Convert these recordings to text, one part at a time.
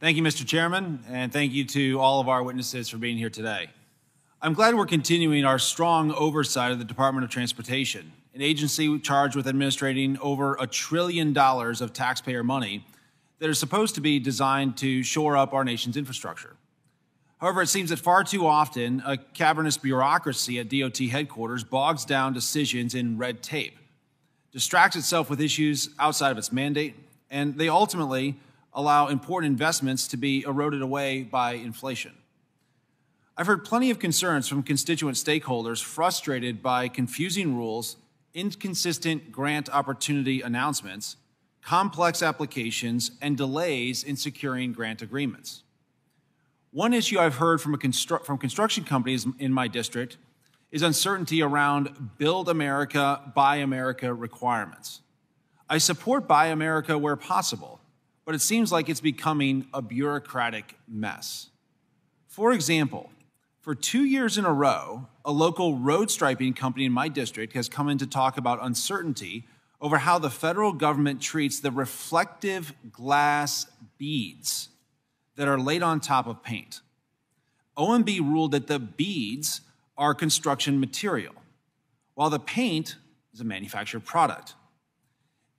Thank you, Mr. Chairman, and thank you to all of our witnesses for being here today. I'm glad we're continuing our strong oversight of the Department of Transportation, an agency charged with administrating over $1 trillion of taxpayer money that is supposed to be designed to shore up our nation's infrastructure. However, it seems that far too often, a cavernous bureaucracy at DOT headquarters bogs down decisions in red tape, distracts itself with issues outside of its mandate, and they ultimately allow important investments to be eroded away by inflation. I've heard plenty of concerns from constituent stakeholders frustrated by confusing rules, inconsistent grant opportunity announcements, complex applications, and delays in securing grant agreements. One issue I've heard from construction companies in my district is uncertainty around Build America, Buy America requirements. I support Buy America where possible, but it seems like it's becoming a bureaucratic mess. For example, for 2 years in a row, a local road striping company in my district has come in to talk about uncertainty over how the federal government treats the reflective glass beads that are laid on top of paint. OMB ruled that the beads are construction material, while the paint is a manufactured product.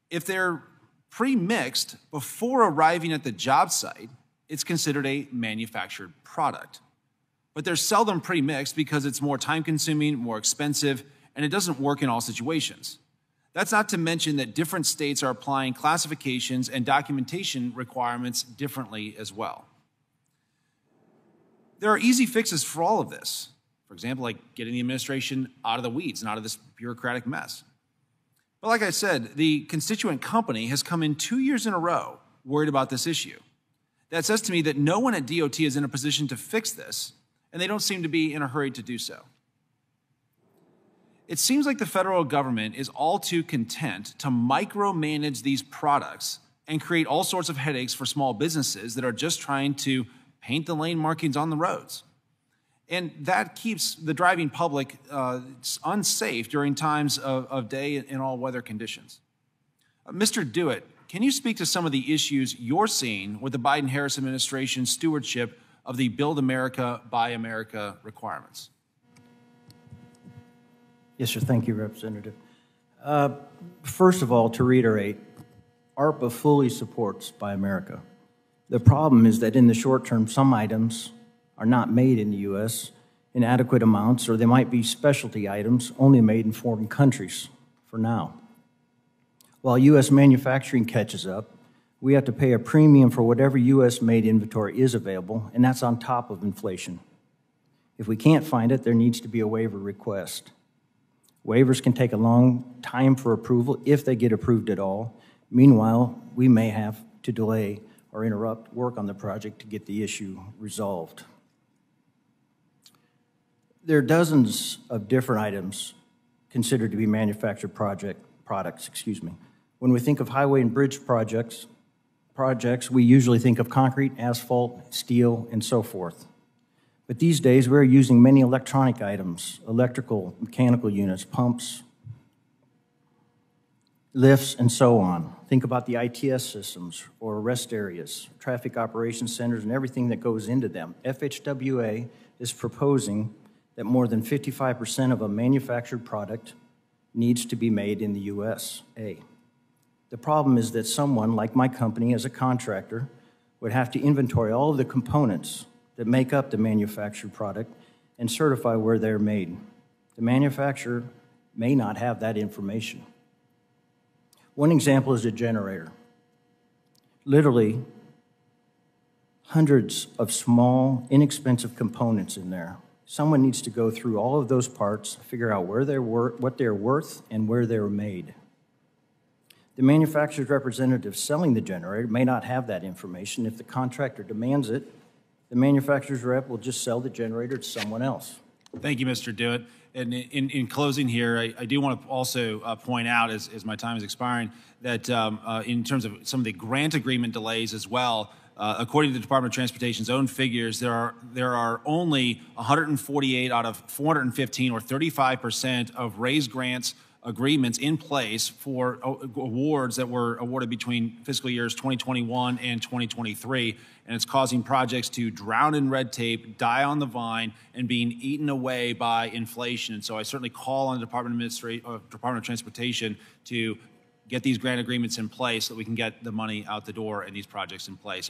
If they're pre-mixed before arriving at the job site, it's considered a manufactured product. But they're seldom pre-mixed because it's more time-consuming, more expensive, and it doesn't work in all situations. That's not to mention that different states are applying classifications and documentation requirements differently as well. There are easy fixes for all of this. For example, like getting the administration out of the weeds and out of this bureaucratic mess. But like I said, the constituent company has come in 2 years in a row worried about this issue. That says to me that no one at DOT is in a position to fix this, and they don't seem to be in a hurry to do so. It seems like the federal government is all too content to micromanage these products and create all sorts of headaches for small businesses that are just trying to paint the lane markings on the roads. And that keeps the driving public unsafe during times of day in all weather conditions. Mr. Dewitt, can you speak to some of the issues you're seeing with the Biden-Harris administration's stewardship of the Build America, Buy America requirements? Yes, sir. Thank you, Representative. First of all, to reiterate, ARPA fully supports Buy America. The problem is that in the short term, some items are not made in the U.S. in adequate amounts, or they might be specialty items only made in foreign countries for now. While U.S. manufacturing catches up, we have to pay a premium for whatever U.S.-made inventory is available, and that's on top of inflation. If we can't find it, there needs to be a waiver request. Waivers can take a long time for approval, if they get approved at all. Meanwhile, we may have to delay or interrupt work on the project to get the issue resolved. There are dozens of different items considered to be manufactured products. When we think of highway and bridge projects, we usually think of concrete, asphalt, steel, and so forth. But these days, we're using many electronic items, electrical, mechanical units, pumps, lifts, and so on. Think about the ITS systems or rest areas, traffic operations centers, and everything that goes into them. FHWA is proposing that more than 55% of a manufactured product needs to be made in the USA. The problem is that someone like my company as a contractor would have to inventory all of the components that make up the manufactured product and certify where they're made. The manufacturer may not have that information. One example is a generator. Literally, hundreds of small, inexpensive components in there. Someone needs to go through all of those parts, figure out where what they're worth and where they're made. The manufacturer's representative selling the generator may not have that information. If the contractor demands it, the manufacturer's rep will just sell the generator to someone else. Thank you, Mr. Dewitt. And in closing here, I do want to also point out, as my time is expiring, that in terms of some of the grant agreement delays as well, according to the Department of Transportation's own figures, there are only 148 out of 415, or 35%, of raised grants agreements in place for awards that were awarded between fiscal years 2021 and 2023, and it's causing projects to drown in red tape, die on the vine, and being eaten away by inflation. And so I certainly call on the Department of Transportation to get these grant agreements in place so that we can get the money out the door and these projects in place.